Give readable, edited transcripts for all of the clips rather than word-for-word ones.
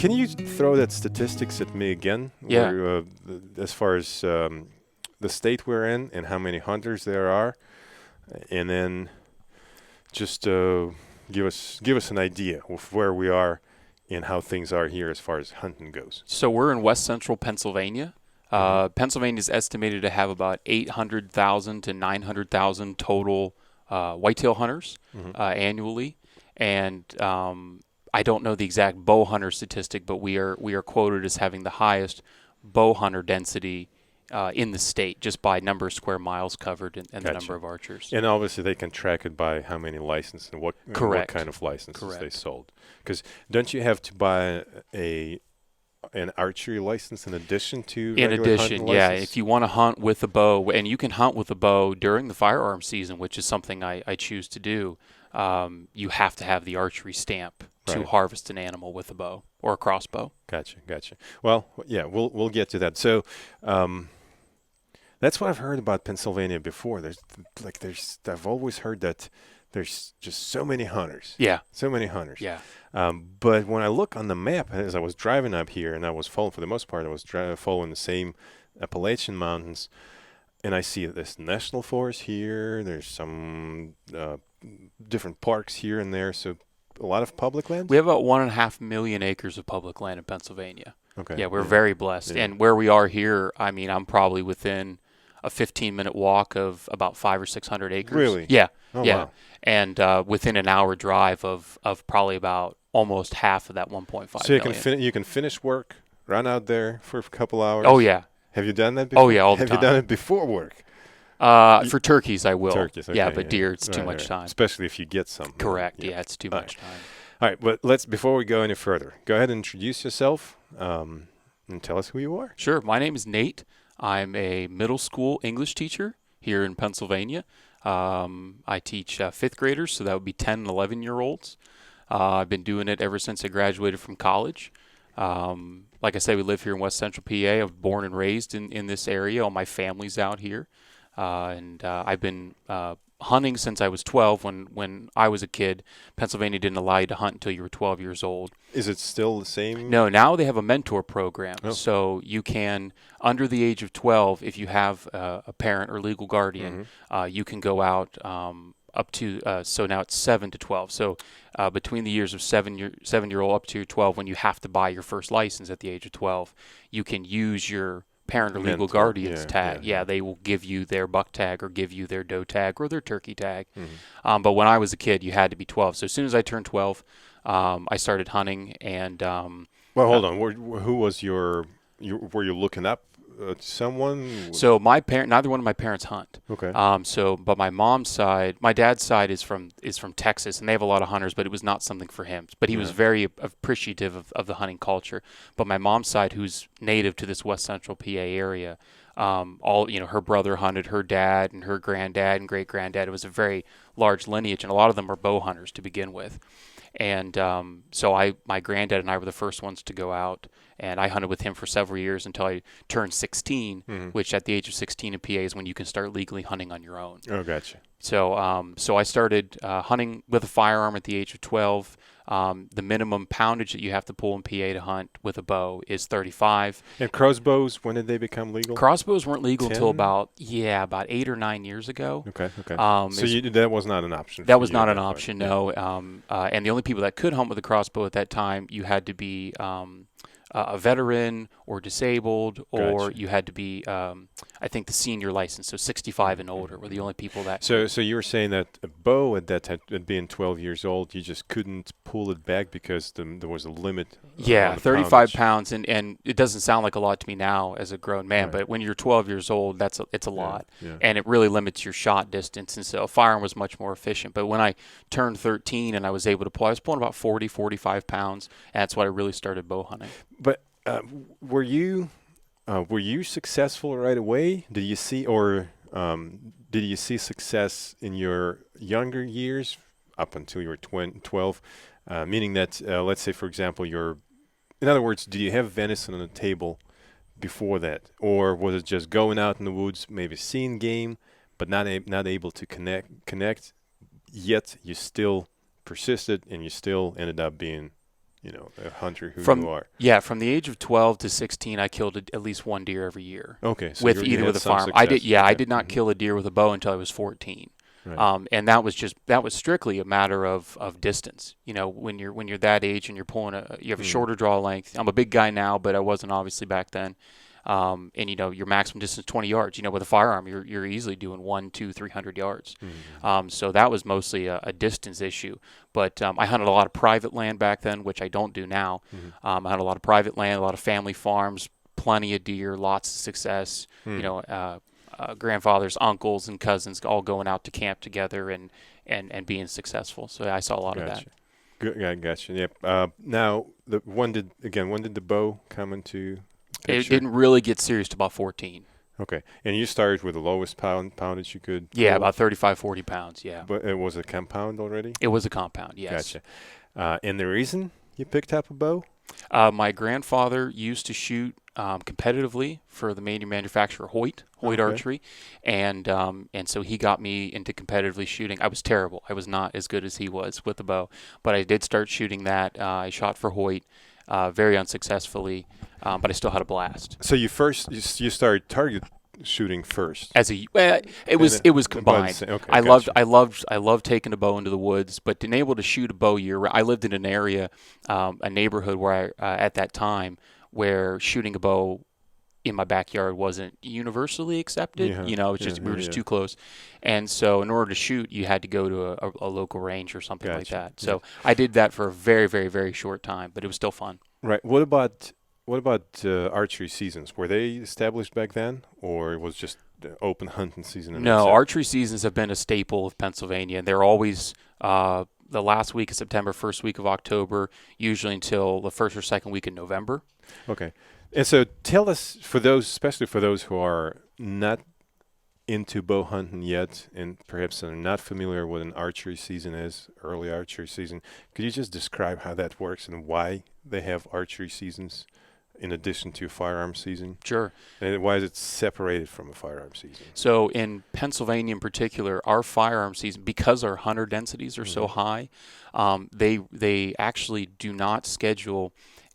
Can you throw that statistics at me again? Yeah. As far as the state we're in and how many hunters there are, and then just give us an idea of where we are and how things are here as far as hunting goes. So we're in west central Pennsylvania. Pennsylvania is estimated to have about 800,000 to 900,000 total whitetail hunters annually, and I don't know the exact bow hunter statistic, but we are quoted as having the highest bow hunter density in the state, just by number of square miles covered and the number of archers. And obviously they can track it by how many licenses and what kind of licenses they sold. Because don't you have to buy an archery license in addition to regular hunting license? If you want to hunt with a bow, and you can hunt with a bow during the firearm season, which is something I choose to do, you have to have the archery stamp to harvest an animal with a bow or a crossbow. Gotcha. Well, yeah, we'll get to that. So that's what I've heard about Pennsylvania before. I've always heard that there's just so many hunters. Yeah. So many hunters. Yeah. But when I look on the map, as I was driving up here, and I was following, for the most part, following the same Appalachian Mountains, and I see this national forest here. There's some different parks here and there. So a lot of public land? We have about 1.5 million acres of public land in Pennsylvania. Okay. Yeah, we're very blessed. Yeah. And where we are here, I mean, I'm probably within a 15-minute walk of about 500 or 600 acres. Really? Yeah. Oh, yeah. Wow. And within an hour drive of probably about almost half of that 1.5 million. So you can finish work, run out there for a couple hours? Oh, yeah. Have you done that before? Oh, yeah, all the time. time. Have you done it before work? For turkeys, I will. Turkeys, okay, yeah, but deer, it's too much time. Especially if you get some. Correct. Yeah, it's too much time. All right, but before we go any further, go ahead and introduce yourself and tell us who you are. Sure. My name is Nate. I'm a middle school English teacher here in Pennsylvania. I teach fifth graders, so that would be 10 and 11-year-olds. I've been doing it ever since I graduated from college. Like I said, we live here in West Central PA. I was born and raised in this area. All my family's out here. And I've been hunting since I was 12. When I was a kid, Pennsylvania didn't allow you to hunt until you were 12 years old. Is it still the same? No, now they have a mentor program. Oh. So you can, under the age of 12, if you have a parent or legal guardian, you can go out up to, so now it's 7 to 12. So between the years of 7-year-old up to 12, when you have to buy your first license at the age of 12, you can use your parent or legal guardian's tag. Yeah, they will give you their buck tag or give you their doe tag or their turkey tag. But when I was a kid, you had to be 12. So as soon as I turned 12, I started hunting. And well, hold on. Who was were you looking up someone? So neither one of my parents hunt. Okay. But my dad's side is from Texas, and they have a lot of hunters, but it was not something for him. But he was very appreciative of the hunting culture. But my mom's side, who's native to this West Central PA area, her brother hunted, her dad and her granddad and great granddad. It was a very large lineage, and a lot of them are bow hunters to begin with. And so my granddad and I were the first ones to go out, and I hunted with him for several years until I turned 16, which at the age of 16 in PA is when you can start legally hunting on your own. Oh, gotcha. So I started hunting with a firearm at the age of 12. The minimum poundage that you have to pull in PA to hunt with a bow is 35. And crossbows, when did they become legal? Crossbows weren't legal until about 8 or 9 years ago. Okay. So that was not an option. That was not an option, no. And the only people that could hunt with a crossbow at that time, you had to be a veteran or disabled, or you had to be, I think, the senior license, so 65 and older were the only people that. So you were saying that a bow at that time, at being 12 years old, you just couldn't pull it back because there was a limit. Yeah, 35 pounds, and it doesn't sound like a lot to me now as a grown man, but when you're 12 years old, it's a lot, and it really limits your shot distance, and so a firearm was much more efficient. But when I turned 13 and I was able to pull, I was pulling about 40, 45 pounds, and that's when I really started bow hunting. But were you successful right away? Did you see success in your younger years up until you were 12? Meaning that, let's say, for example, in other words, did you have venison on the table before that, or was it just going out in the woods, maybe seeing game, but not able to connect? Yet you still persisted, and you still ended up being a hunter who you From are. yeah, from the age of 12 to 16, I killed at least one deer every year Okay, so with you either had with a some firearm. I did success. yeah, I Okay. did not kill a deer with a bow until I was 14. Right. And that was strictly a matter of distance. When you're that age and you're pulling you have a shorter draw length. I'm a big guy now, but I wasn't obviously back then. And your maximum distance 20 yards. With a firearm, you're easily doing 1, 2, 300 yards. So that was mostly a distance issue. But I hunted a lot of private land back then, which I don't do now. I hunted a lot of private land, a lot of family farms, plenty of deer, lots of success. Grandfathers, uncles, and cousins all going out to camp together and being successful. So I saw a lot of that. Gotcha. Good. I gotcha. Yep. Now, when did the bow come into It picture? didn't really get serious till about 14. Okay. And you started with the lowest poundage you could Yeah, pull, about 35, 40 pounds, yeah. but it was a compound already? It was a compound, yes. Gotcha. And the reason you picked up a bow? My grandfather used to shoot competitively for the major manufacturer Hoyt Okay. Archery, and so he got me into competitively shooting. I was terrible. I was not as good as he was with the bow, but I did start shooting that. I shot for Hoyt very unsuccessfully, but I still had a blast. So you started target shooting first. It was then- combined. Okay, I gotcha. loved taking a bow into the woods, but being able to shoot a bow I lived in an area, a neighborhood where at that time where shooting a bow in my backyard wasn't universally accepted. Yeah. It's just we were just Yeah. too close, and so in order to shoot, you had to go to a local range or something like Gotcha. that. So I did that for a very, very, very short time, but it was still fun. Right. What about archery seasons? Were they established back then, or it was just the open hunting season? And that's No, it? archery seasons have been a staple of Pennsylvania, and they're always the last week of September, first week of October, usually until the first or second week in November. Okay. And so tell us, especially for those who are not into bow hunting yet and perhaps are not familiar what an archery season is, early archery season, could you just describe how that works and why they have archery seasons in addition to firearm season? Sure. And why is it separated from a firearm season? So in Pennsylvania in particular, our firearm season, because our hunter densities are so high, they actually do not schedule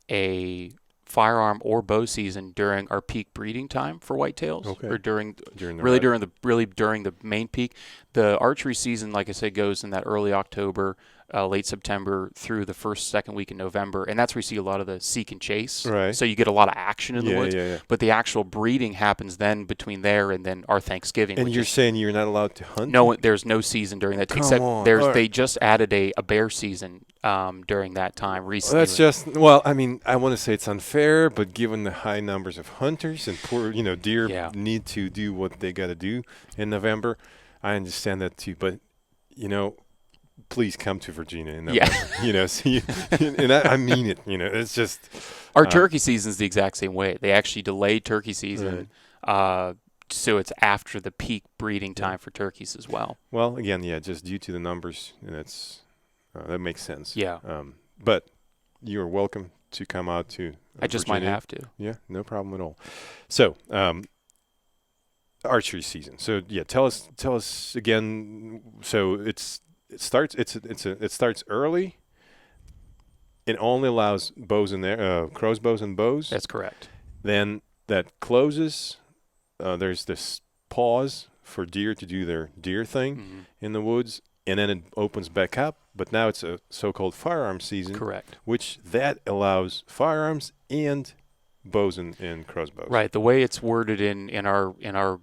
a firearm or bow season during our peak breeding time for whitetails, Okay. or during During the during the main peak. The archery season, like I said, goes in that early October, late September through the second week in November, and that's where you see a lot of the seek and chase. Right. So you get a lot of action in the woods. Yeah. But the actual breeding happens then between there and then our Thanksgiving. And which you're is saying you're not allowed to hunt? no, there's no season during that. Come Except on. there's All right. they just added a bear season during that time recently. Well, that's just, well, I mean, I want to say it's unfair, but given the high numbers of hunters and poor, deer Yeah. need to do what they got to do in November, I understand that too. But, please come to Virginia in November. Yeah. See, and I mean it, it's just. Our turkey season's the exact same way. They actually delayed turkey season, so it's after the peak breeding time for turkeys as well. Well, again, just due to the numbers, and that makes sense. Yeah. But you're welcome to come out to I just might Virginia. have to. Yeah, no problem at all. So, archery season. So, tell us again. So it starts early. It only allows bows and crossbows and bows. That's correct. Then that closes. There's this pause for deer to do their deer thing in the woods, and then it opens back up. But now it's a so-called firearm season. Correct. Which that allows firearms and bows and crossbows. Right. The way it's worded in our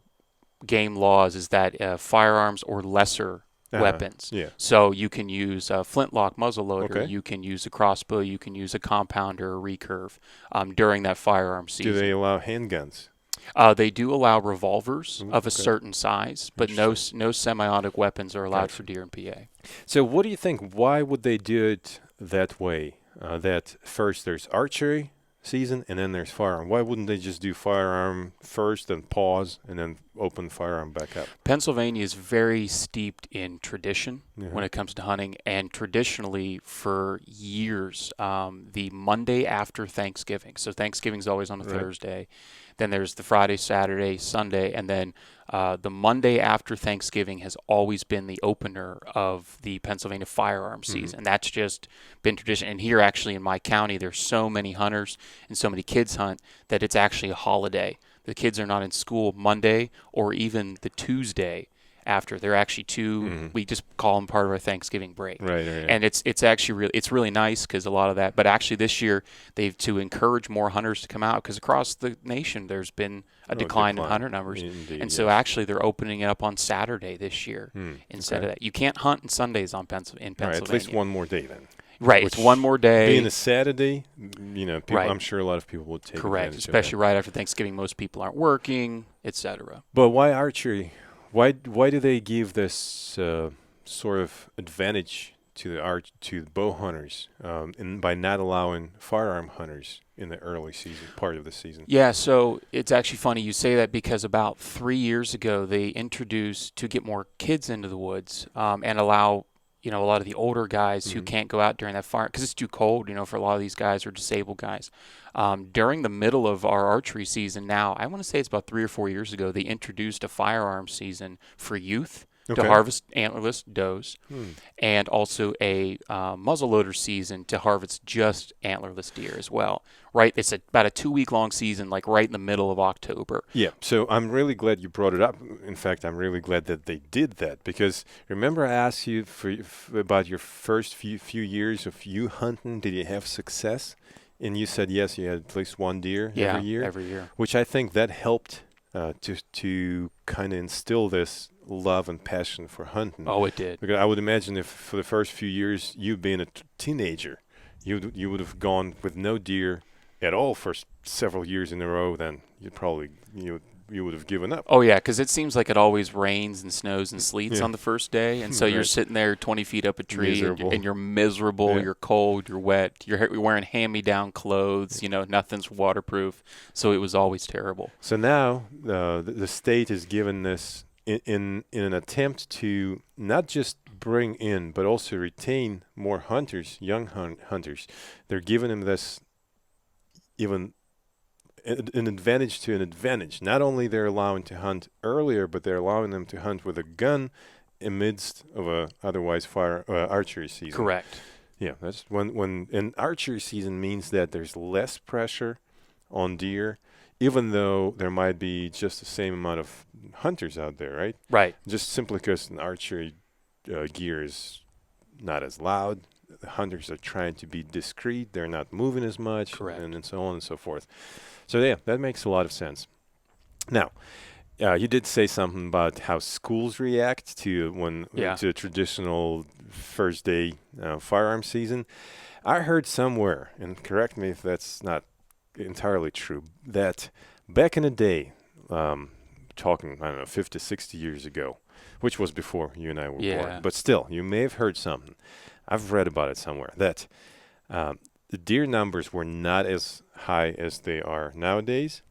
game laws is that firearms or lesser weapons. Yeah. So you can use a flintlock muzzleloader. Okay. You can use a crossbow. You can use a compounder or recurve during that firearm season. Do they allow handguns? They do allow revolvers of a okay. certain size, but no semiotic weapons are allowed for deer in PA. So what do you think? Why would they do it that way? That first there's archery season and then there's firearm. Why wouldn't they just do firearm first and pause and then open firearm back up? Pennsylvania is very steeped in tradition Yeah. when it comes to hunting, and traditionally for years, the Monday after Thanksgiving. So Thanksgiving's always on a Right. Thursday. Then there's the Friday, Saturday, Sunday, and then the Monday after Thanksgiving has always been the opener of the Pennsylvania firearm season. That's just been tradition. And here, actually, in my county, there's so many hunters and so many kids hunt that it's actually a holiday. The kids are not in school Monday or even the Tuesday after. They're actually we just call them part of our Thanksgiving break. Right, right, right. And it's actually really nice because a lot of that. But actually this year they've to encourage more hunters to come out because across the nation there's been a decline in hunter numbers. Indeed, and so yes. actually they're opening it up on Saturday this year instead of that. You can't hunt on Sundays in All Pennsylvania. right, at least one more day then. Right, Which, it's one more day. Being a Saturday, people, Right. I'm sure a lot of people would take Correct, advantage especially of right after Thanksgiving. Most people aren't working, etc. that. But why archery? Why do they give this sort of advantage to the bow hunters, by not allowing firearm hunters in the early season part of the season? Yeah, so it's actually funny you say that because about 3 years ago they introduced to get more kids into the woods and allow a lot of the older guys who can't go out during that fire because it's too cold, for a lot of these guys or disabled guys. During the middle of our archery season now, I want to say it's about 3 or 4 years ago, they introduced a firearm season for youth to Okay. harvest antlerless does and also a muzzleloader season to harvest just antlerless deer as well. Right? It's about a 2-week long season, like right in the middle of October. Yeah, so I'm really glad you brought it up. In fact, I'm really glad that they did that because remember I asked you about your first few years of you hunting. Did you have success? And you said yes, you had at least one deer every year. Every year. Which I think that helped to kind of instill this love and passion for hunting. Oh, it did. Because I would imagine if for the first few years you being a teenager, you would have gone with no deer at all for several years in a row, then you'd probably you would have given up. Oh, yeah, because it seems like it always rains and snows and sleets Yeah. on the first day. And so you're Right. sitting there 20 feet up a tree Miserable. and you're miserable, Yeah. you're cold, you're wet, you're wearing hand-me-down clothes, nothing's waterproof. So it was always terrible. So now the state is given this in an attempt to not just bring in but also retain more hunters, young hunters. They're giving them this even an advantage to an advantage. Not only they're allowing to hunt earlier, but they're allowing them to hunt with a gun amidst of a otherwise archery season. Correct. Yeah, that's when an archery season means that there's less pressure on deer, even though there might be just the same amount of hunters out there, right? Right. Just simply because an archery gear is not as loud. The hunters are trying to be discreet. They're not moving as much, Correct. and so on and so forth. So yeah, that makes a lot of sense. Now, you did say something about how schools react to to traditional first day firearm season. I heard somewhere, and correct me if that's not entirely true, that back in the day, talking, I don't know, 50, 60 years ago, which was before you and I were born, but still, you may have heard something. I've read about it somewhere, that the deer numbers were not as high as they are nowadays,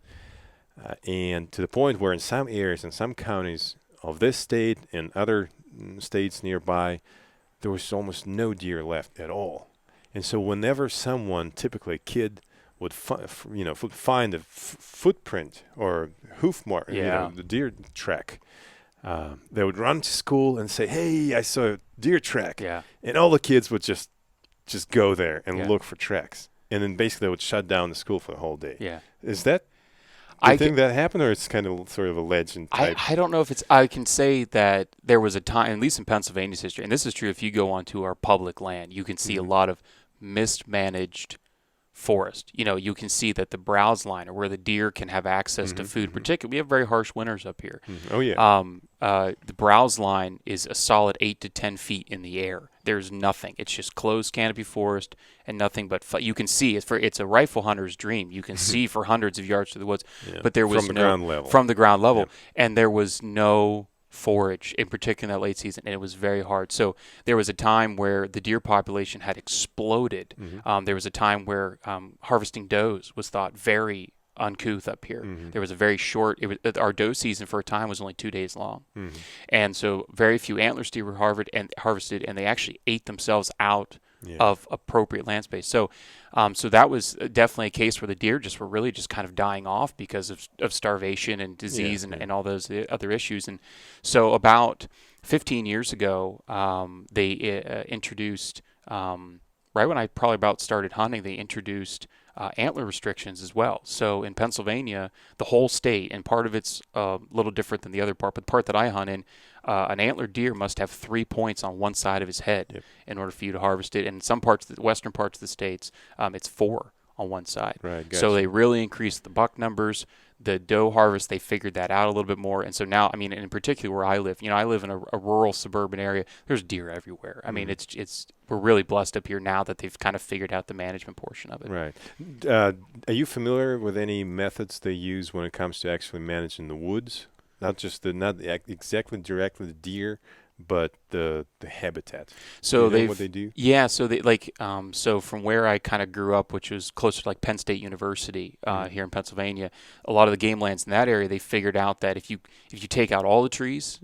and to the point where in some areas, in some counties of this state and other states nearby, there was almost no deer left at all. And so whenever someone, typically a kid, would find a footprint or hoof mark, the deer track, they would run to school and say, "Hey, I saw a deer track." Yeah. And all the kids would just go there and Yeah. look for tracks. And then basically they would shut down the school for the whole day. Yeah. Is that the thing that happened, or it's kind of sort of a legend type? I don't know if I can say that there was a time, at least in Pennsylvania's history, and this is true if you go onto our public land, you can see a lot of mismanaged forest. You can see that the browse line, or where the deer can have access to food, particularly, we have very harsh winters up here. Oh, yeah. The browse line is a solid 8 to 10 feet in the air. There's nothing. It's just closed canopy forest and nothing but you can see. It's a rifle hunter's dream. You can see for hundreds of yards through the woods, but there was From the ground level. From the ground level, Yep. and there was no forage, in particular in that late season, and it was very hard. So there was a time where the deer population had exploded. There was a time where harvesting does was thought very uncouth up here. Mm-hmm. There was a very short. Our doe season for a time was only 2 days long, Mm-hmm. and so very few antlers deer were harvested, and they actually ate themselves out Yeah. of appropriate land space. So, so that was definitely a case where the deer just were really just kind of dying off because of starvation and disease Yeah. and all those other issues. And so about 15 years ago, they introduced, right when I probably about started hunting, they introduced antler restrictions as well. So in Pennsylvania, the whole state, and part of it's a little different than the other part, but the part that I hunt in, an antler deer must have 3 points on one side of his head Yep. in order for you to harvest it. And in some parts, the western parts of the states, it's 4 on one side. Right. So Gotcha. they really increased the buck numbers. The doe harvest, they figured that out a little bit more. And so now, I mean, in particular where I live, I live in a rural suburban area. There's deer everywhere. I mean, we're really blessed up here now that they've kind of figured out the management portion of it. Right. Are you familiar with any methods they use when it comes to actually managing the woods? Not exactly directly the deer, but the habitat. So Do you know what they do? yeah, so they so from where I kind of grew up, which was closer to like Penn State University here in Pennsylvania, a lot of the game lands in that area, they figured out that if you take out all the trees,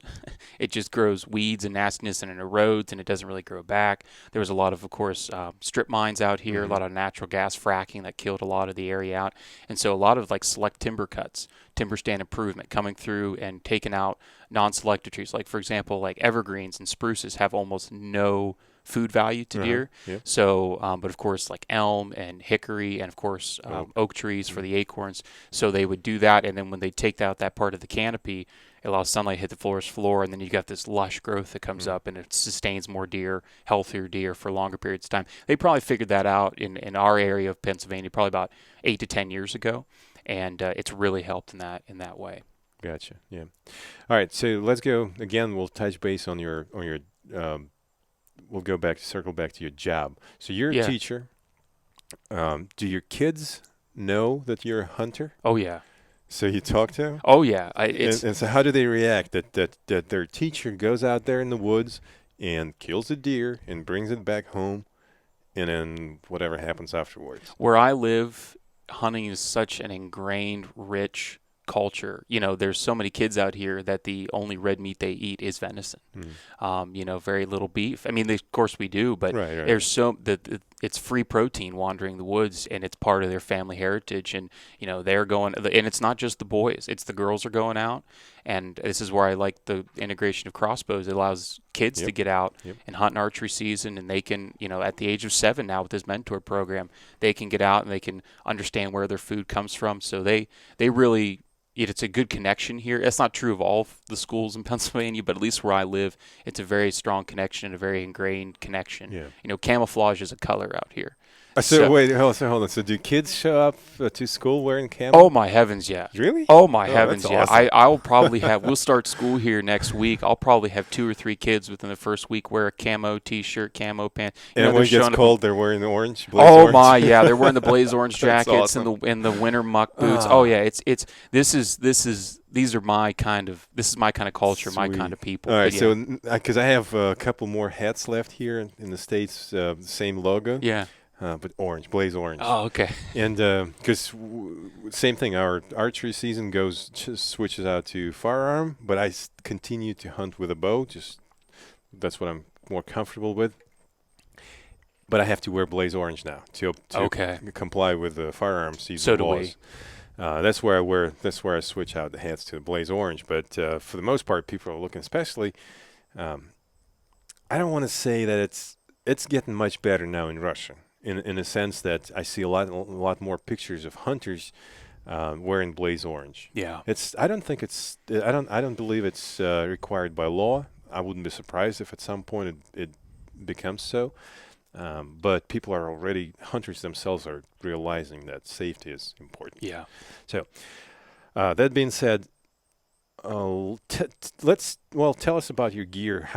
it just grows weeds and nastiness and it erodes and it doesn't really grow back. There was a lot of course, strip mines out here, a lot of natural gas fracking that killed a lot of the area out, and so a lot of like select timber cuts, timber stand improvement coming through and taking out non-selected trees. Like for example, like evergreens and spruces have almost no food value to deer. Yep. So, but of course, like elm and hickory and of course oak trees for the acorns. So they would do that, and then when they take out that part of the canopy, it allows sunlight to hit the forest floor, and then you've got this lush growth that comes up, and it sustains more deer, healthier deer for longer periods of time. They probably figured that out in our area of Pennsylvania probably about 8 to 10 years ago, and it's really helped in that way. Gotcha. Yeah. All right. So let's go again. We'll touch base on your we'll circle back to your job. So you're a teacher. Do your kids know that you're a hunter? Oh yeah. So you talk to them? Oh yeah. And so how do they react that their teacher goes out there in the woods and kills a deer and brings it back home, and then whatever happens afterwards? Where I live, hunting is such an ingrained, rich culture. There's so many kids out here that the only red meat they eat is venison. Very little beef. I mean, of course we do, but Right. there's it's free protein wandering the woods, and it's part of their family heritage. And they're going, and it's not just the boys; it's the girls are going out. And this is where I like the integration of crossbows. It allows kids to get out and hunt in archery season, and they can, at the age of 7 now with this mentor program, they can get out and they can understand where their food comes from. So they really. It's a good connection here. That's not true of all the schools in Pennsylvania, but at least where I live, it's a very strong connection and a very ingrained connection. Yeah. Camouflage is a color out here. Wait, hold on. So do kids show up to school wearing camo? Oh my heavens, yeah. Really? Oh my heavens, that's yeah. awesome. I'll probably have. We'll start school here next week. I'll probably have 2 or 3 kids within the first week wear a camo T-shirt, camo pants. And when it gets cold, they're wearing the orange. Oh orange. my, yeah, they're wearing the blaze orange jackets awesome. and the winter muck boots. Oh yeah, these are my kind of. This is my kind of culture, my Sweet. kind of people. All right, yeah. so because I have a couple more hats left here in the States, same logo. Yeah. But orange, blaze orange. Oh, okay. And because same thing, our archery season switches out to firearm, but I continue to hunt with a bow. That's what I'm more comfortable with. But I have to wear blaze orange now to comply with the firearm season So do laws. That's where I switch out the hats to blaze orange. But for the most part, people are looking, especially. I don't want to say that it's getting much better now in Russia. In a sense that I see a lot more pictures of hunters wearing blaze orange. Yeah. I don't believe it's required by law. I wouldn't be surprised if at some point it becomes so. But hunters themselves are realizing that safety is important. Yeah. So that being said, tell us about your gear.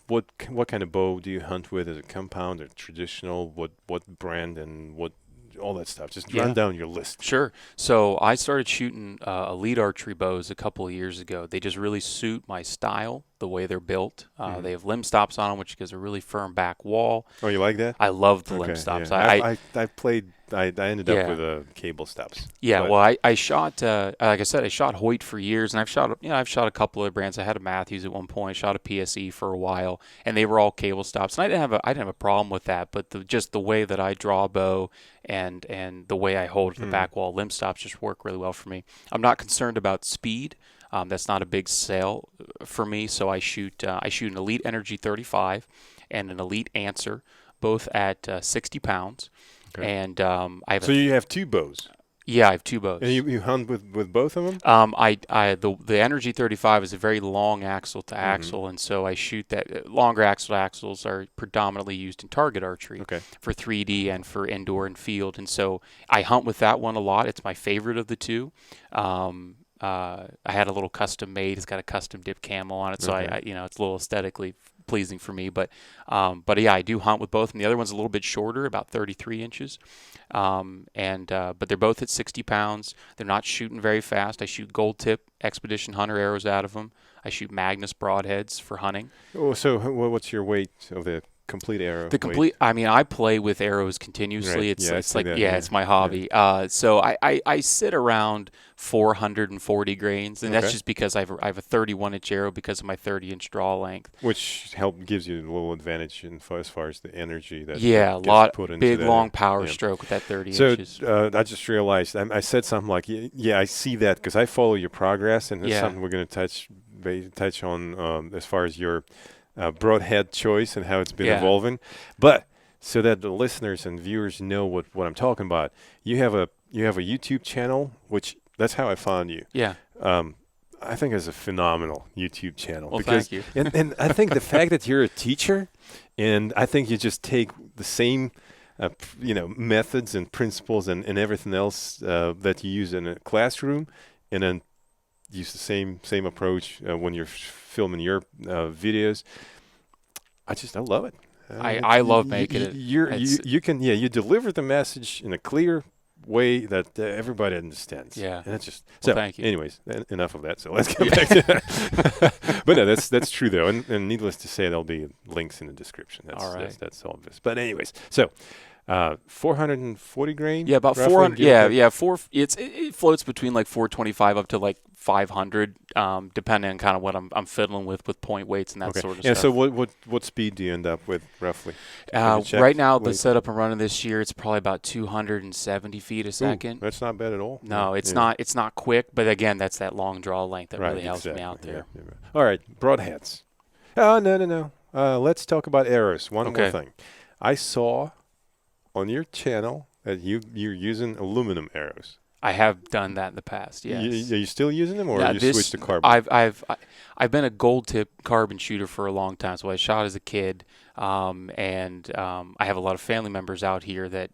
What kind of bow do you hunt with? Is it compound or traditional? What brand and what all that stuff? Just run down your list. Sure. So I started shooting elite archery bows a couple of years ago. They just really suit my style. the way they're built. They have limb stops on them, which gives a really firm back wall. Oh, you like that? I love the Okay, limb stops. yeah. I played. I ended up Yeah. with cable stops. Yeah, But, well, I shot, like I said, I shot Hoyt for years, and I've shot a couple of brands. I had a Matthews at one point, shot a PSE for a while, and they were all cable stops, and I didn't have a problem with that. But just the way that I draw a bow and the way I hold the back wall, limb stops just work really well for me. I'm not concerned about speed. That's not a big sale for me. So I shoot an Elite Energy 35 and an Elite Answer, both at 60 pounds. Okay. And I have so you have two bows, I have two bows. and you hunt with both of them. The Energy 35 is a very long axle to axle, and so I shoot that. Longer axle to axles are predominantly used in target archery for 3D and for indoor and field, and so I hunt with that one a lot. It's my favorite of the two. I had a little custom made. It's got a custom dip camo on it, so I it's a little aesthetically pleasing for me. But yeah, I do hunt with both. And the other one's a little bit shorter, about 33 inches. But they're both at 60 pounds. They're not shooting very fast. I shoot gold tip Expedition Hunter arrows out of them. I shoot Magnus broadheads for hunting. Oh, so what's your weight of the complete arrow? I mean, I play with arrows continuously. Right. It's my hobby. So I sit around 440 grains, and that's just because I have a 31-inch arrow because of my 30-inch draw length, which gives you a little advantage as far as the energy that a lot put into big that. long power stroke with that 30 inches. So I just realized I said something like, I see that because I follow your progress, and it's something we're going to touch on as far as your broadhead choice and how it's been evolving. But so that the listeners and viewers know what I'm talking about, you have a YouTube channel, which that's how I found you. Yeah. I think it's a phenomenal YouTube channel. Well, thank you. and I think the fact that you're a teacher, and I think you just take the same methods and principles and everything else that you use in a classroom, and then use the same approach when you're filming your videos. I love it. I love making it. You deliver the message in a clear way that everybody understands. Yeah. And it's just thank you. Anyways, enough of that. So let's get back to that. But no, that's true though, and needless to say, there'll be links in the description. All right. That's obvious. But anyways, so 440 grain. Yeah, about 400. Yeah. It floats between like 425 up to like 500, depending on kind of what I'm fiddling with point weights and that sort of stuff. So what speed do you end up with roughly? Right now, the setup I'm running this year, it's probably about 270 feet a second. Ooh, that's not bad at all. No, it's not. It's not quick, but again, that's that long draw length that really helps me out there. Yeah. All right, broadheads. Oh no. Let's talk about arrows. One more thing. I saw on your channel that you're using aluminum arrows. I have done that in the past. Yes. Are you still using them, or you switched to carbon? I've been a gold tip carbon shooter for a long time. So I shot as a kid, and I have a lot of family members out here that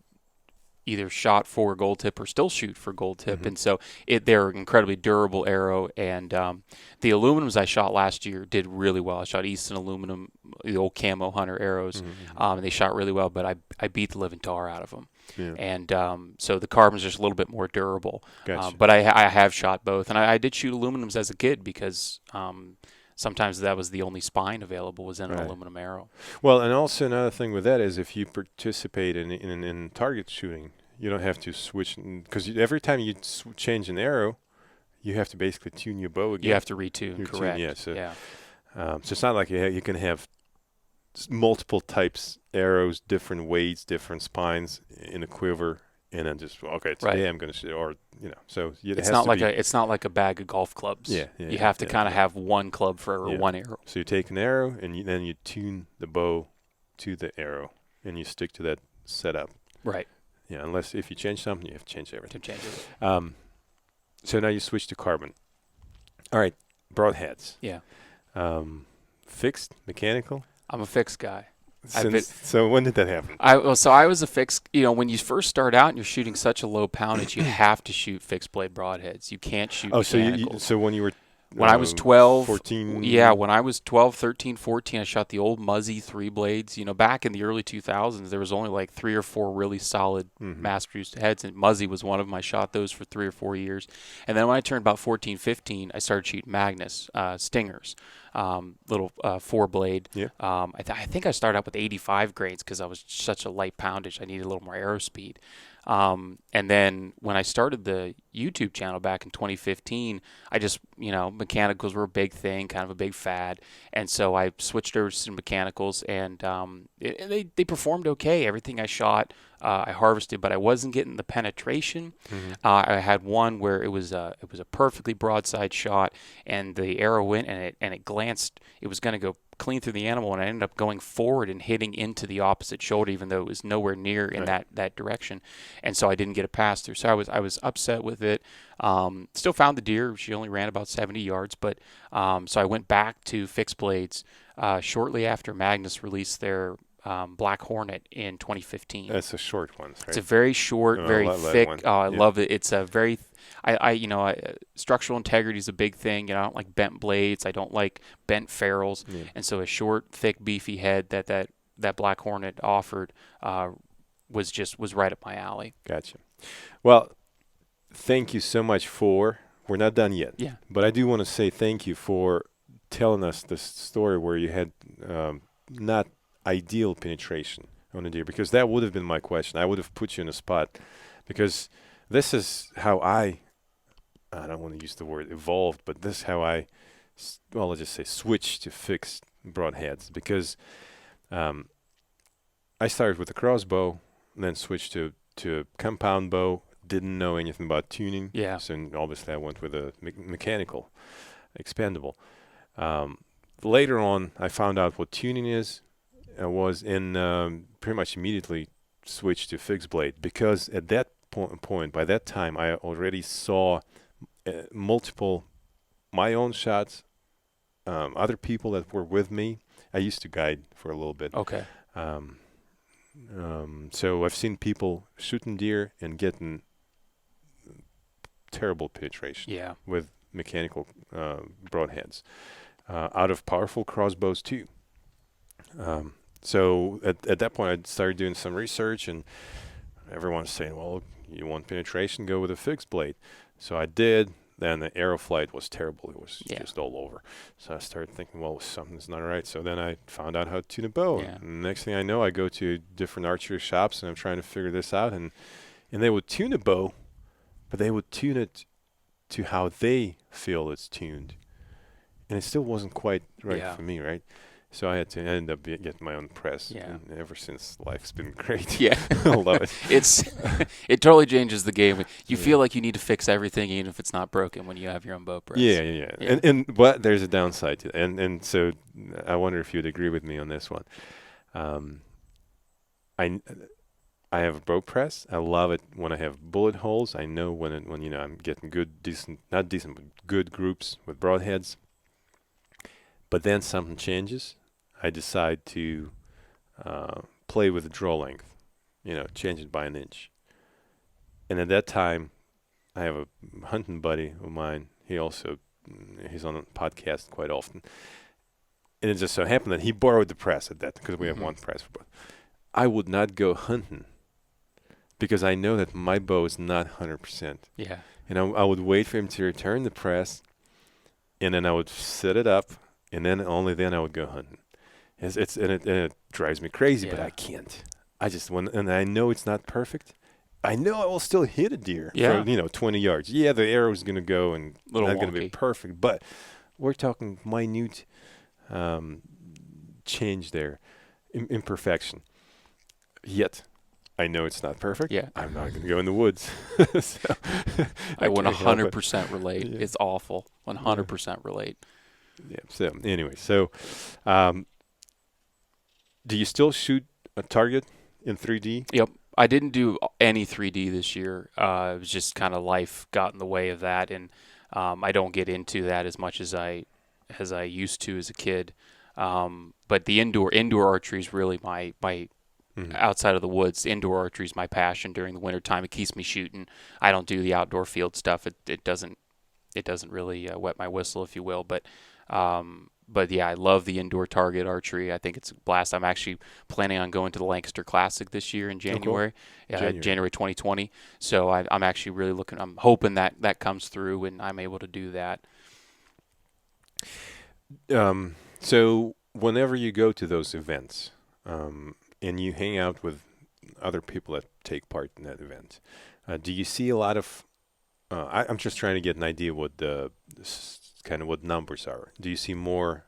either shot for gold tip or still shoot for gold tip, and so they're an incredibly durable arrow. And the aluminums I shot last year did really well. I shot Easton aluminum, the old camo hunter arrows, and they shot really well. But I beat the living tar out of them. Yeah. And so the carbon's just a little bit more durable. Gotcha. But I have shot both, and I did shoot aluminums as a kid because sometimes that was the only spine available was in an aluminum arrow. Well, and also another thing with that is if you participate in target shooting, you don't have to switch, because every time you change an arrow, you have to basically tune your bow again. You have to retune, correct. So it's not like you can have multiple types arrows, different weights, different spines in a quiver, and then just today I'm going to shoot, or so it's not like a bag of golf clubs. You have to kind of have one club for one arrow. So you take an arrow and then you tune the bow to the arrow, and you stick to that setup. Right. Yeah, unless if you change something, you have to change everything. So now you switch to carbon. All right, broadheads. Yeah. Fixed, mechanical? I'm a fixed guy. So when did that happen? I was a fixed. When you first start out and you're shooting such a low poundage, you have to shoot fixed blade broadheads. You can't shoot mechanical. So when you were When I was 12, 14? yeah, when I was 12, 13, 14, I shot the old Muzzy 3 blades. Back in the early 2000s, there was only like 3 or 4 really solid mass-produced heads, and Muzzy was one of them. I shot those for 3 or 4 years. And then when I turned about 14, 15, I started shooting Magnus Stingers, little 4-blade. Yeah. I think I started out with 85 grains because I was such a light poundage. I needed a little more arrow speed. And then when I started the YouTube channel back in 2015, I just, mechanicals were a big thing, kind of a big fad. And so I switched over to some mechanicals, and they performed okay. Everything I shot, I harvested, but I wasn't getting the penetration. I had one where it was a perfectly broadside shot, and the arrow went and it glanced. It was going to go clean through the animal, and I ended up going forward and hitting into the opposite shoulder, even though it was nowhere near in that direction. And so I didn't get a pass through. So I was upset with it. Still found the deer. She only ran about 70 yards, but so I went back to fixed blades shortly after Magnus released their Black Hornet in 2015. That's a short one, right? It's a very short, very thick. I love it. It's a very structural integrity is a big thing. I don't like bent blades. I don't like bent ferrules. Yeah. And so a short, thick, beefy head that Black Hornet offered was right up my alley. Gotcha. Well, thank you so much we're not done yet. Yeah. But I do want to say thank you for telling us this story where you had not ideal penetration on a deer, because that would have been my question. I would have put you in a spot, because this is how I don't want to use the word evolved, but this is how let's just say switched to fixed broadheads, because I started with a crossbow and then switched to a compound bow. Didn't know anything about tuning. Yeah. So obviously I went with a mechanical expandable. Later on, I found out what tuning is. I was pretty much immediately switched to fixed blade, because at that point, by that time, I already saw multiple my own shots, other people that were with me. I used to guide for a little bit. Okay. So I've seen people shooting deer and getting terrible penetration. Yeah. With mechanical broadheads, out of powerful crossbows too. So at that point, I started doing some research, and everyone's saying, well, you want penetration, go with a fixed blade. So I did. Then the arrow flight was terrible. It was just all over. So I started thinking, well, something's not right. So then I found out how to tune a bow. Yeah. And next thing I know, I go to different archery shops, and I'm trying to figure this out. And they would tune a bow, but they would tune it to how they feel it's tuned. And it still wasn't quite right for me, right? So I had to end up getting my own press. Yeah. And ever since, life's been great. Yeah. I love it. It totally changes the game. You feel like you need to fix everything, even if it's not broken, when you have your own bow press. Yeah. But there's a downside to it. And so I wonder if you'd agree with me on this one. I have a bow press. I love it when I have bullet holes. I know when I'm getting good groups with broadheads. But then something changes. I decide to play with the draw length, change it by an inch. And at that time, I have a hunting buddy of mine. He's on a podcast quite often. And it just so happened that he borrowed the press at that, because we have one press for both. I would not go hunting because I know that my bow is not 100%. Yeah. And I would wait for him to return the press, and then I would set it up, and then only then I would go hunting. And it drives me crazy, but I can't. And I know it's not perfect. I know I will still hit a deer for 20 yards. Yeah, the arrow's going to go and not going to be perfect, but we're talking minute change there, imperfection. Yet I know it's not perfect. Yeah. I'm not going to go in the woods. So, I would 100% relate. Yeah. It's awful. 100% relate. Yeah. So anyway, do you still shoot a target in 3D? Yep. I didn't do any 3D this year. It was just kind of life got in the way of that, and I don't get into that as much as I used to as a kid. But the indoor archery is really my outside of the woods. Indoor archery is my passion during the wintertime. It keeps me shooting. I don't do the outdoor field stuff. It doesn't it doesn't really wet my whistle, if you will. But yeah, I love the indoor target archery. I think it's a blast. I'm actually planning on going to the Lancaster Classic this year in Oh, cool. January, January. January 2020. So I'm actually really looking. I'm hoping that that comes through and I'm able to do that. So whenever you go to those events, and you hang out with other people that take part in that event, do you see a lot of? I'm just trying to get an idea what the kind of what numbers are. Do you see more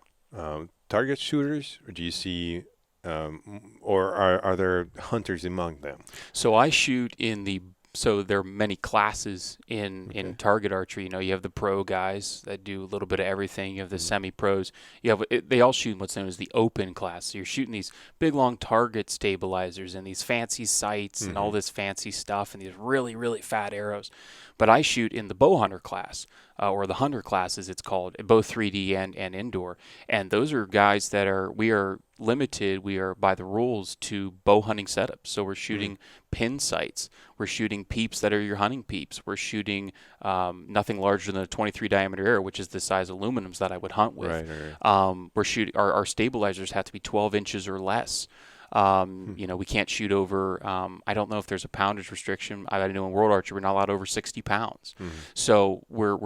target shooters, or do you see, or are there hunters among them? So I shoot in the so there are many classes in Okay. target archery. You know, you have the pro guys that do a little bit of everything. You have the Mm-hmm. semi-pros. They all shoot in what's known as the open class. So you're shooting these big long target stabilizers and these fancy sights and all Mm-hmm. this fancy stuff and these really really fat arrows. But I shoot in the bow hunter class, or the hunter class as it's called, both 3D and indoor. And those are guys that we are limited. We are by the rules to bow hunting setups. So we're Mm-hmm. shooting pin sights. We're shooting peeps that are your hunting peeps. We're shooting nothing larger than a 23 diameter arrow, which is the size of aluminums that I would hunt with. Right. Right. We're shooting our stabilizers have to be 12 inches or less. Hmm. You know, we can't shoot over. I don't know if there's a poundage restriction. I know in World Archery we're not allowed over 60 pounds. Hmm. So we're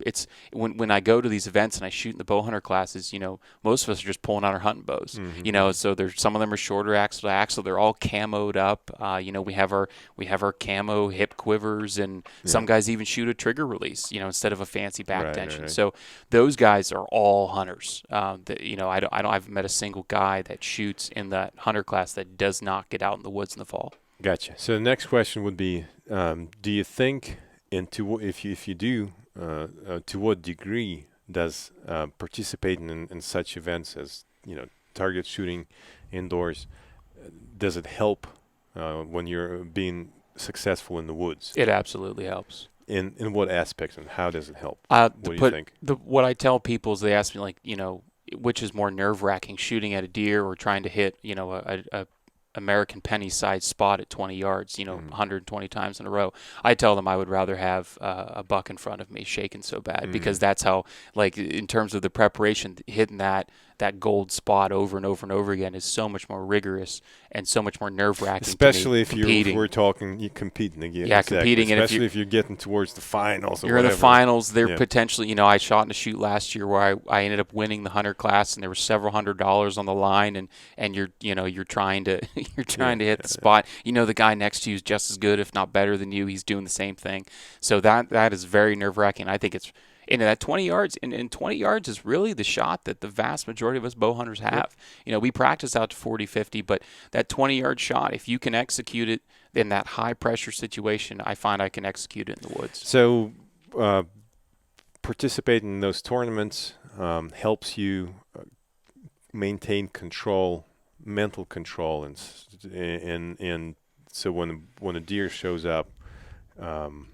it's when I go to these events and I shoot in the bow hunter classes, you know, most of us are just pulling out our hunting bows. Hmm. You know, so there's some of them are shorter axle to axle. They're all camoed up. You know, we have our camo hip quivers, and Yeah. some guys even shoot a trigger release. You know, instead of a fancy back Right. Right. tension. Right. So those guys are all hunters. You know, I've met a single guy that shoots in that hunter class that does not get out in the woods in the fall. Gotcha. So the next question would be, do you think, if you do, to what degree does participating in such events as target shooting indoors, does it help when you're being successful in the woods? It absolutely helps. In what aspects and how does it help? To What do you put think? what I tell people is they ask me like, you know, which is more nerve wracking, shooting at a deer or trying to hit, you know, a American penny sized spot at 20 yards, you know, Mm. 120 times in a row. I tell them I would rather have a buck in front of me shaking so bad Mm. because that's how, like, in terms of the preparation, hitting that gold spot over and over and over again is so much more rigorous and so much more nerve wracking to me Especially if competing. we're talking you competing again. Yeah, Exactly. competing, and Especially if you're getting towards the finals or you're in the whatever. finals, they're Yeah. potentially, you know, I shot in a shoot last year where I ended up winning the hunter class and there were several $100s on the line and you're trying to you're Yeah. trying to hit the spot. You know the guy next to you is just as good, if not better than you. He's doing the same thing. So that is very nerve wracking. I think it's in that 20 yards, and 20 yards is really the shot that the vast majority of us bow hunters have. Yep. You know, we practice out to 40, 50, but that 20-yard shot, if you can execute it in that high pressure situation, I find I can execute it in the woods. So, uh, participating in those tournaments helps you maintain control, mental control, and so when a deer shows up, um,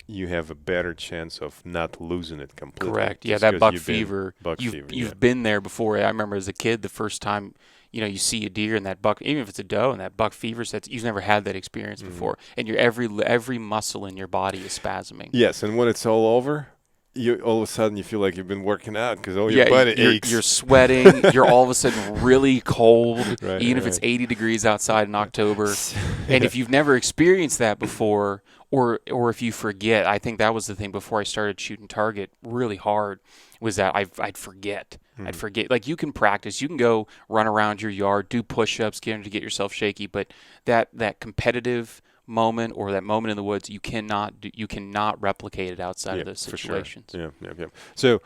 you have a better chance of not losing it completely. Correct. Yeah, just that 'cause buck you've been- fever. Buck fever. Yeah. You've been there before. I remember as a kid, the first time you see a deer and that buck, even if it's a doe and that buck fever sets, you've never had that experience Mhm. before, and your every muscle in your body is spasming. Yes, and when it's all over, you all of a sudden you feel like you've been working out because your body aches. You're sweating. You're all of a sudden really cold, Right, even if right. it's 80 degrees outside in October. And if you've never experienced that before, or if you forget, I think that was the thing before I started shooting target really hard, was that I'd forget. I'd forget. Like, you can practice, you can go run around your yard, do push-ups, get yourself shaky, but that competitive moment or that moment in the woods, you cannot replicate it outside of those for situations. sure. Yeah. So,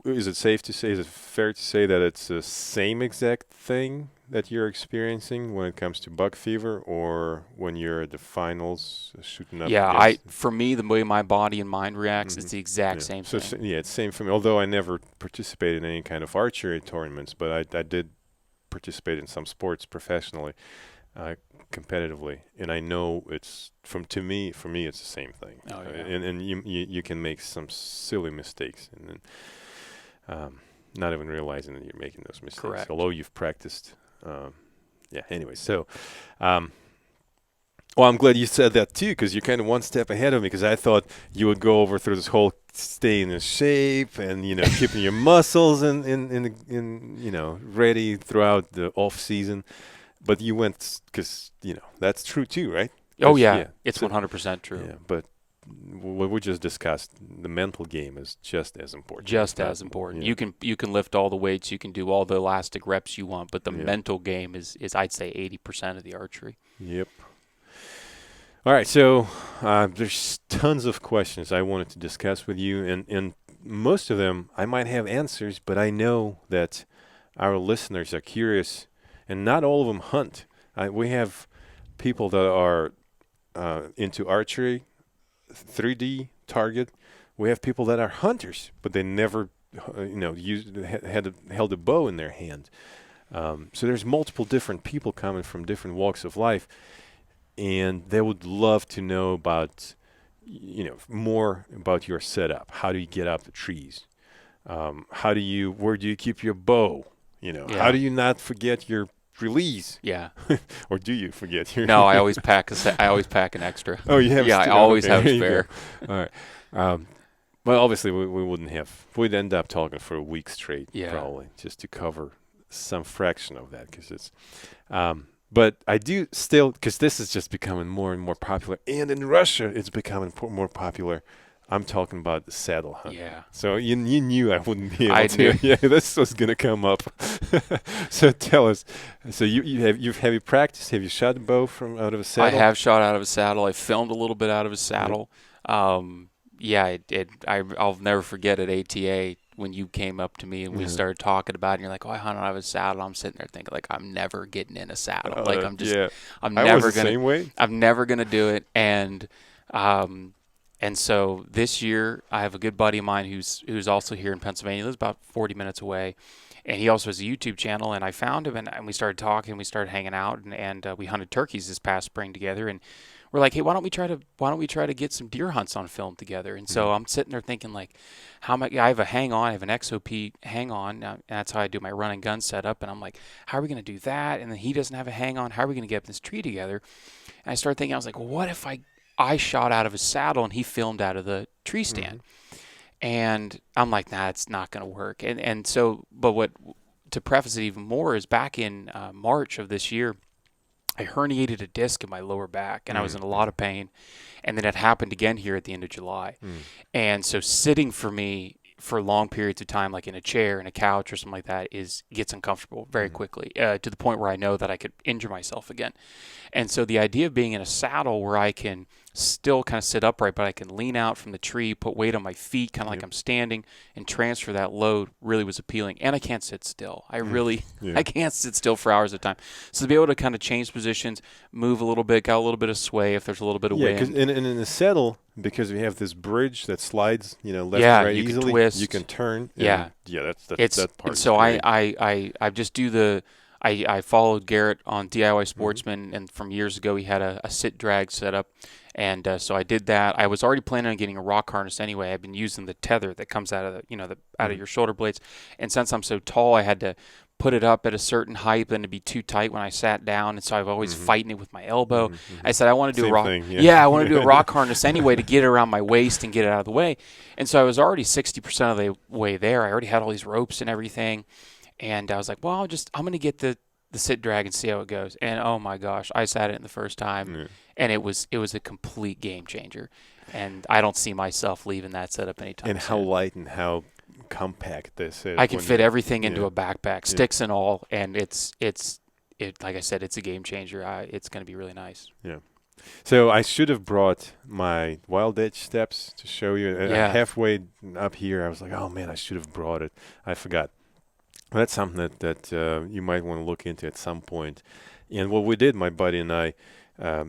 is it safe to say? Is it fair to say that it's the same exact thing that you're experiencing when it comes to buck fever, or when you're at the finals shooting up? Yeah, against for me, the way my body and mind reacts, it's Mhm. the exact Yeah. same So thing. it's same for me. Although I never participated in any kind of archery tournaments, but I did participate in some sports professionally, competitively, and I know it's for me it's the same thing. Oh, yeah. And you can make some silly mistakes, and then not even realizing that you're making those mistakes, Correct. although you've practiced. Yeah. Anyway, so um, Well, I'm glad you said that too, because you're kind of one step ahead of me. Because I thought you would go over through this whole staying in shape and keeping your muscles in ready throughout the off season. But you went because that's true too, right? Oh Because yeah, yeah, it's so 100% true. yeah, but what we just discussed, the mental game is just as important. If Just not, as important. yeah, You can lift all the weights, you can do all the elastic reps you want, but the yeah, mental game is I'd say 80% of the archery. yep. All right, so there's tons of questions I wanted to discuss with you, and most of them I might have answers, but I know that our listeners are curious, and not all of them hunt. We have people that are into archery, 3D target. We have people that are hunters, but they never, held a bow in their hand. So there's multiple different people coming from different walks of life, and they would love to know about, more about your setup. How do you get up the trees? Where do you keep your bow? How Yeah. do you not forget your release? Yeah. Or do you forget your? No, I always pack an extra. Oh, you have. Yeah, I Oh, always okay, have a there you go. spare. All right. Um, well, obviously, we wouldn't have. We'd end up talking for a week straight, Yeah. probably, just to cover some fraction of that, because it's. But I do still, because this is just becoming more and more popular, and in Russia, it's becoming more popular. I'm talking about the saddle hunt. Yeah. So you knew I wouldn't be able I to. knew. Yeah, this was gonna come up. So tell us. So have you practiced? Have you shot a bow from out of a I saddle? have shot out of a saddle. I filmed a little bit out of a saddle. Yeah, I'll never forget at ATA when you came up to me and we Mhm. started talking about it. And you're like, "Oh, I hunt out of a saddle." I'm sitting there thinking, like, I'm never getting in a saddle. Like, Yeah, I'm I was never the gonna, same way. I'm never gonna do it. Um, and so this year, I have a good buddy of mine who's also here in Pennsylvania. He lives about 40 minutes away. And he also has a YouTube channel, and I found him, and we started talking, we started hanging out, and we hunted turkeys this past spring together, and we're like, hey, why don't we try to get some deer hunts on film together? And Mm. so I'm sitting there thinking, like, I have a hang on, I have an XOP hang on, and that's how I do my run and gun setup, and I'm like, how are we going to do that? And then he doesn't have a hang on, how are we going to get up this tree together? And I started thinking, I was like, well, what if I shot out of his saddle and he filmed out of the tree stand? Mhm. And I'm like, nah, it's not going to work. And so, but what to preface it even more is back in March of this year, I herniated a disc in my lower back, and I was Mm. in a lot of pain. And then it happened again here at the end of July. Mm. And so, sitting for me for long periods of time, like in a chair, in a couch, or something like that, gets uncomfortable very Mm. quickly to the point where I know that I could injure myself again. And so, the idea of being in a saddle where I can still kind of sit upright, but I can lean out from the tree, put weight on my feet, kind of like Yep. I'm standing, and transfer that load really was appealing. And I can't sit still. I Mm. really, Yeah. I can't sit still for hours at a time. So to be able to kind of change positions, move a little bit, got a little bit of sway if there's a little bit of Yeah, because wind. in the saddle, because we have this bridge that slides, left Yeah, and right you can easily. twist. You can turn. Yeah. And yeah, that part And is so great. I just do I followed Garrett on DIY Mhm. Sportsman, and from years ago he had a sit drag set up, and so I did that. I was already planning on getting a rock harness anyway. I've been using the tether that comes out of out of Mhm. your shoulder blades, and since I'm so tall, I had to put it up at a certain height, then it'd be too tight when I sat down, and so I've always Mhm. fighting it with my elbow. Mhm. I Mhm. said I want to do a Same rock. thing. Yeah. Yeah, I want to do a rock harness anyway to get it around my waist and get it out of the way. And so I was already 60% of the way there. I already had all these ropes and everything. And I was like, well, I'm going to get the sit drag and see how it goes. And oh my gosh, I sat it in the first time, Yeah. and it was a complete game changer. And I don't see myself leaving that setup anytime And how soon. light and how compact this is. I can when fit you- everything into yeah. a backpack, sticks and all, and like I said, it's a game changer. It's going to be really nice. Yeah. So I should have brought my wild edge steps to show you. Yeah. Halfway up here, I was like, oh man, I should have brought it. I forgot. That's something that you might want to look into at some point. And what we did, my buddy and I,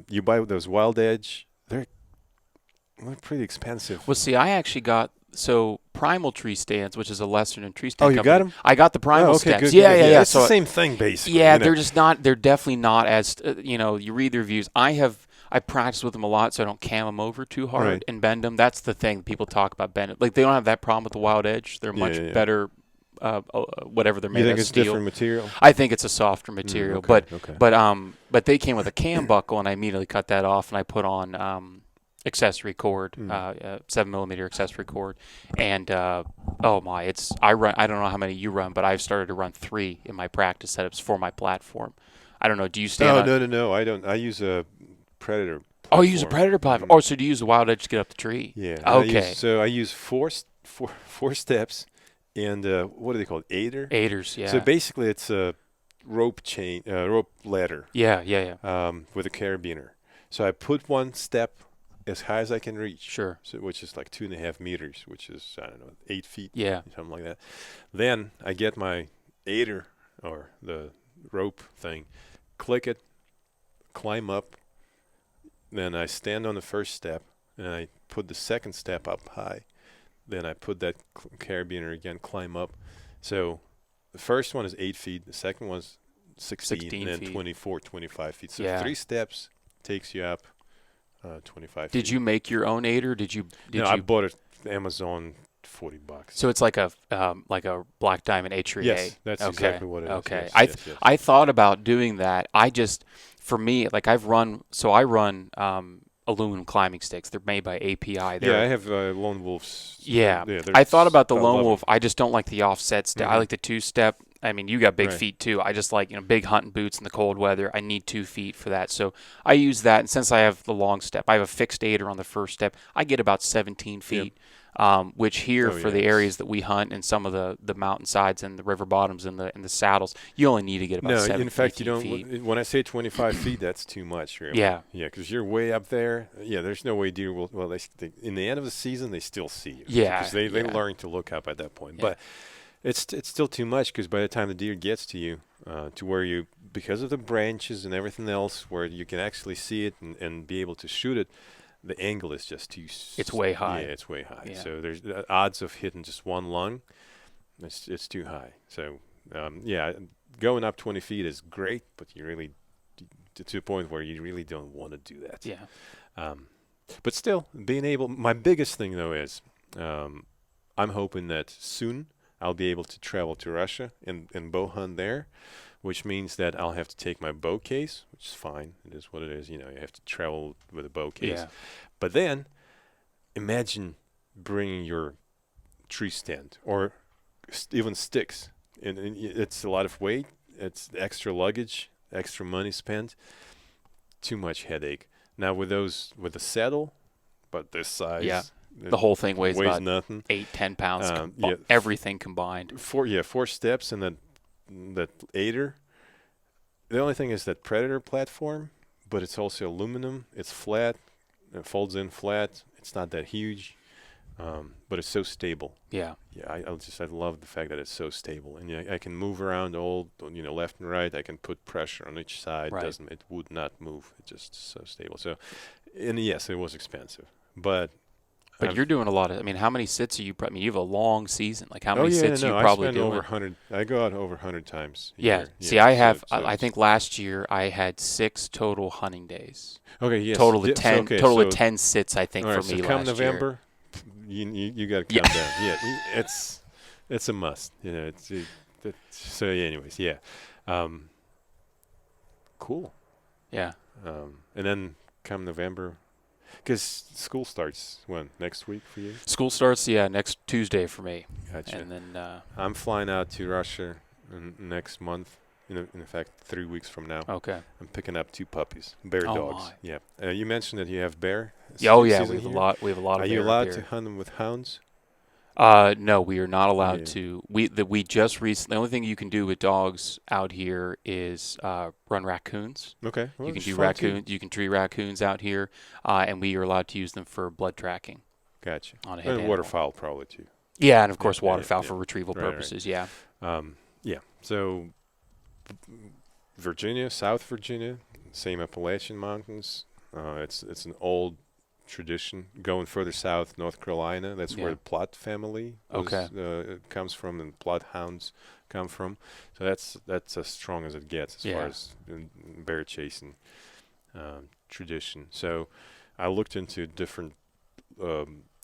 you buy those wild edge. They're pretty expensive. Well, see, I actually got Primal Tree Stands, which is a Western tree Oh, stand you company. got them? I got the Primal Oh, okay, steps. good. Yeah, good. yeah. It's So the same thing, basically. yeah, you know? they're just not. They're definitely not as you read the reviews. I practice with them a lot, so I don't cam them over too hard Right. and bend them. That's the thing people talk about bend it. Like they don't have that problem with the Wild Edge. They're Yeah, much yeah, yeah. better whatever they're You made think of, it's steel. different material? I think it's a softer material, Okay. Okay. but they came with a cam buckle, and I immediately cut that off, and I put on accessory cord, 7mm accessory cord, and oh my, I run. I don't know how many you run, but I've started to run 3 in my practice setups for my platform. I don't know. Do you stand Oh on? no! I don't. I use a Predator Oh, you use a platform. Predator platform. Oh, so do you use the Wild Edge to get up the tree? Yeah. Okay. I use four steps, and what do they call it? Aider. Aiders, So yeah. basically, it's a rope ladder, Yeah. with a carabiner. So I put one step as high as I can reach, Sure. so, which is like 2.5 meters, which is, I don't know, 8 feet, Yeah. something like that. Then I get my aider, or the rope thing, click it, climb up. Then I stand on the first step, and I put the second step up high. Then I put that carabiner again, climb up. So the first one is 8 feet. The second one's 16 and then feet. 24, 25 feet. So Yeah. 3 steps takes you up 25 feet. Did you make your own aider? No, I bought it Amazon, $40. So it's like a black diamond Atria. Yes, that's Okay. exactly what it is. Okay. Yes, yes. I thought about doing that. For me, like I run aluminum climbing sticks. They're made by API. Yeah, I have Lone Wolves. Yeah. they're I thought about the I Lone love Wolf. 'em. I just don't like the offset step. I Mhm. like the 2-step. I mean, you got big Right. feet too. I just like, big hunting boots in the cold weather. I need 2 feet for that. So I use that. And since I have the long step, I have a fixed aider on the first step. I get about 17 feet, which here Oh, for yeah, the it's- areas that we hunt and some of the mountainsides and the river bottoms and the saddles, you only need to get about No, 17 in fact, you don't. feet. When I say 25 feet, that's too much, really. Yeah. Yeah, because you're way up there. Yeah, there's no way deer will. Well, in the end of the season, they still see you. Yeah, because they yeah. learn to look up at that point. Yeah. But it's still too much, because by the time the deer gets to you, to where you, because of the branches and everything else, where you can actually see it and be able to shoot it, the angle is just too. It's way high. Yeah, it's way high. Yeah. So there's the odds of hitting just one lung. It's too high. So yeah, going up 20 feet is great, but you really to a point where you really don't want to do that. Yeah. But still, being able. My biggest thing though is, I'm hoping that soon I'll be able to travel to Russia and bow hunt there, which means that I'll have to take my bow case, which is fine. It is what it is. You have to travel with a bow case. Yeah. But then, imagine bringing your tree stand or even sticks, and it's a lot of weight. It's extra luggage, extra money spent, too much headache. Now with the saddle, but this size, Yeah. The whole thing weighs about nothing. 8-10 pounds. Yeah. Everything combined. 4 steps, and then that aider. The only thing is that Predator platform, but it's also aluminum. It's flat. It folds in flat. It's not that huge, but it's so stable. Yeah. Yeah, I love the fact that it's so stable, and I can move around all, left and right. I can put pressure on each side. Right. It would not move. It's just so stable. So, and yes, it was expensive, but You're doing a lot of. I mean, how many sits are you? I mean, you have a long season. Like how oh many yeah, sits no, are you probably I spend doing? over 100. I go out over 100 times. A Yeah. year. See, I have. So I think last year I had 6 total hunting days. okay. Yes. Total of Yeah, 10. okay, total of so- 10 sits. I think All for right, me so come last November, you got to Yeah. come down. Yeah, it's a must. So yeah, anyways, yeah, cool. year. And then come November, because school starts when next week for you. Yeah. School starts. Yeah, next Tuesday for me. Gotcha. And then. I'm flying out to Russia next month. In fact, 3 weeks from now. Okay. I'm picking up 2 puppies, bear Oh, dogs. my. Yeah. You mentioned that you have bear. Yeah, oh yeah, season we have here. a lot. We have a lot of. Are you bear up allowed here. to hunt them with hounds? No, we are not allowed Yeah. to. We just recently. The only thing you can do with dogs out here is run raccoons. Okay. Well, You can it's do fun too. raccoons. You can tree raccoons out here, and we are allowed to use them for blood tracking Gotcha. on a head And animal. waterfowl probably too. Yeah, and of course Yeah, yeah, waterfowl yeah. for retrieval Right, right. purposes. Yeah. Yeah. So Virginia, South Virginia, same Appalachian Mountains. It's an old tradition. Going further south, North Carolina, that's Yeah. where the Plott family comes from, and Plott hounds come from. So that's as strong as it gets as far Yeah. as bear chasing tradition. So I looked into different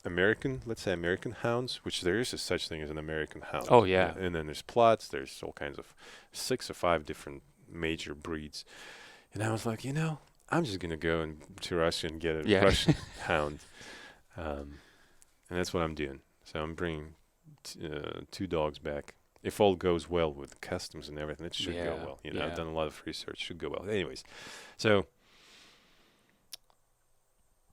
American, let's say American hounds, which there is a such thing as an American hound. Oh, yeah. And then there's Plots. There's all kinds of 6 or 5 different major breeds. And I was like, I'm just gonna go to Russia and get a Yeah. Russian hound, and that's what I'm doing. So I'm bringing 2 dogs back. If all goes well with customs and everything, it should go well. I've done a lot of research. Should go well. Anyways, so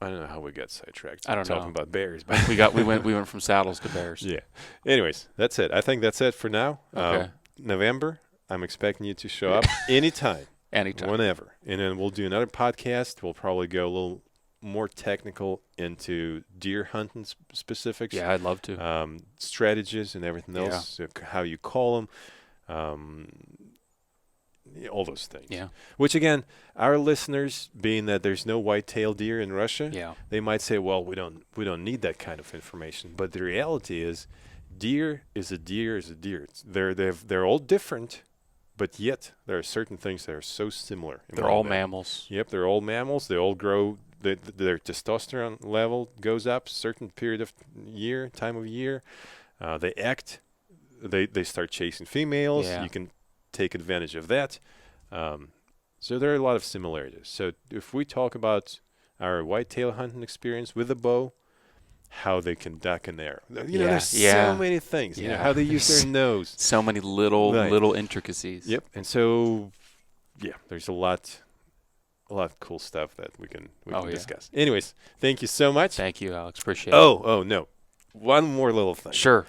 I don't know how we got sidetracked. I don't talking know. about bears, but we went from saddles to bears. yeah. Anyways, that's it. I think that's it for now. Okay. November, I'm expecting you to show up anytime. Anytime. Whenever. And then we'll do another podcast. We'll probably go a little more technical into deer hunting specifics. Yeah, I'd love to. Strategies and everything else. So how you call them. All those things. Yeah. Which, again, our listeners, being that there's no white-tailed deer in Russia, they might say, well, we don't need that kind of information. But the reality is deer is a deer is a deer. They're all different. But yet, there are certain things that are so similar. They're all mammals. Yep, they're all mammals. They all grow. Their testosterone level goes up certain period of time of year. They act. They start chasing females. Yeah. You can take advantage of that. So there are a lot of similarities. So if we talk about our whitetail hunting experience with a bow, how they can duck an arrow. There's so many things. How they use their nose. So many little intricacies. Yep. And so, there's a lot of cool stuff that we can discuss. Anyways, thank you so much. Thank you, Alex. Appreciate it. Oh, no. One more little thing. Sure.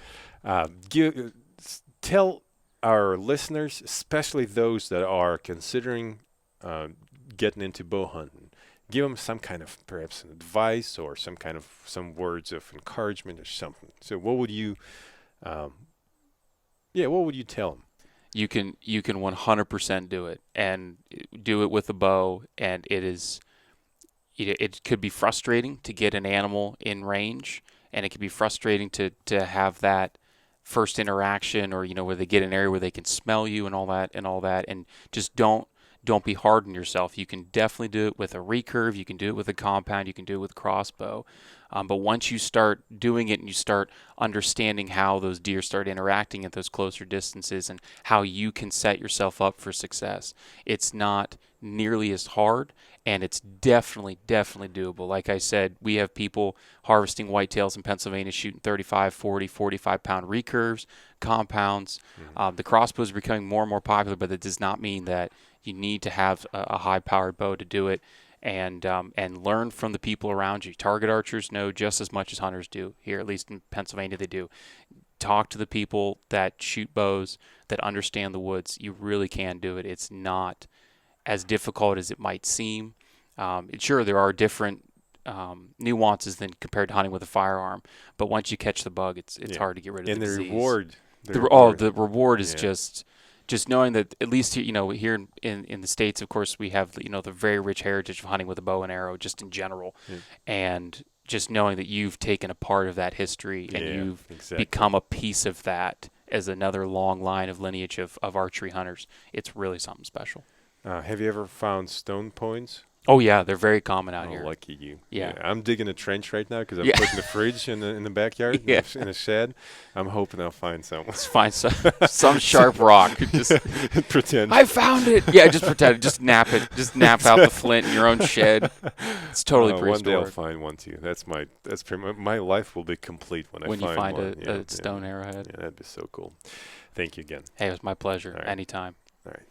Tell our listeners, especially those that are considering getting into bow hunting, give them some kind of perhaps an advice or some words of encouragement or something. So what would you tell them? You can 100% do it, and do it with a bow. And it could be frustrating to get an animal in range, and it can be frustrating to have that first interaction, or where they get an area where they can smell you and all that, and just don't be hard on yourself. You can definitely do it with a recurve. You can do it with a compound. You can do it with crossbow. But once you start doing it and you start understanding how those deer start interacting at those closer distances and how you can set yourself up for success, it's not nearly as hard, and it's definitely doable. Like I said, we have people harvesting whitetails in Pennsylvania shooting 35, 40, 45-pound recurves, compounds. The crossbows are becoming more and more popular, but that does not mean that you need to have a high-powered bow to do it. And learn from the people around you. Target archers know just as much as hunters do here, at least in Pennsylvania they do. Talk to the people that shoot bows, that understand the woods. You really can do it. It's not as difficult as it might seem. Sure, there are different nuances than compared to hunting with a firearm, but once you catch the bug, it's hard to get rid of the disease. The reward is just knowing that at least here in the States, of course, we have the very rich heritage of hunting with a bow and arrow just in general, and just knowing that you've taken a part of that history and you've become a piece of that as another long line of lineage of archery hunters, it's really something special. Have you ever found stone points? Oh yeah, they're very common out here. Lucky you. Yeah. I'm digging a trench right now because I'm putting the fridge in the backyard in a shed. I'm hoping I'll find some. Let's find some sharp rock. Just pretend. I found it. Yeah, just pretend. Just nap it. Just nap out the flint in your own shed. It's totally prehistoric. One day I'll find one too. That's my life will be complete when I find one. A stone arrowhead. Yeah, that'd be so cool. Thank you again. Hey, it was my pleasure. Right. Anytime. All right.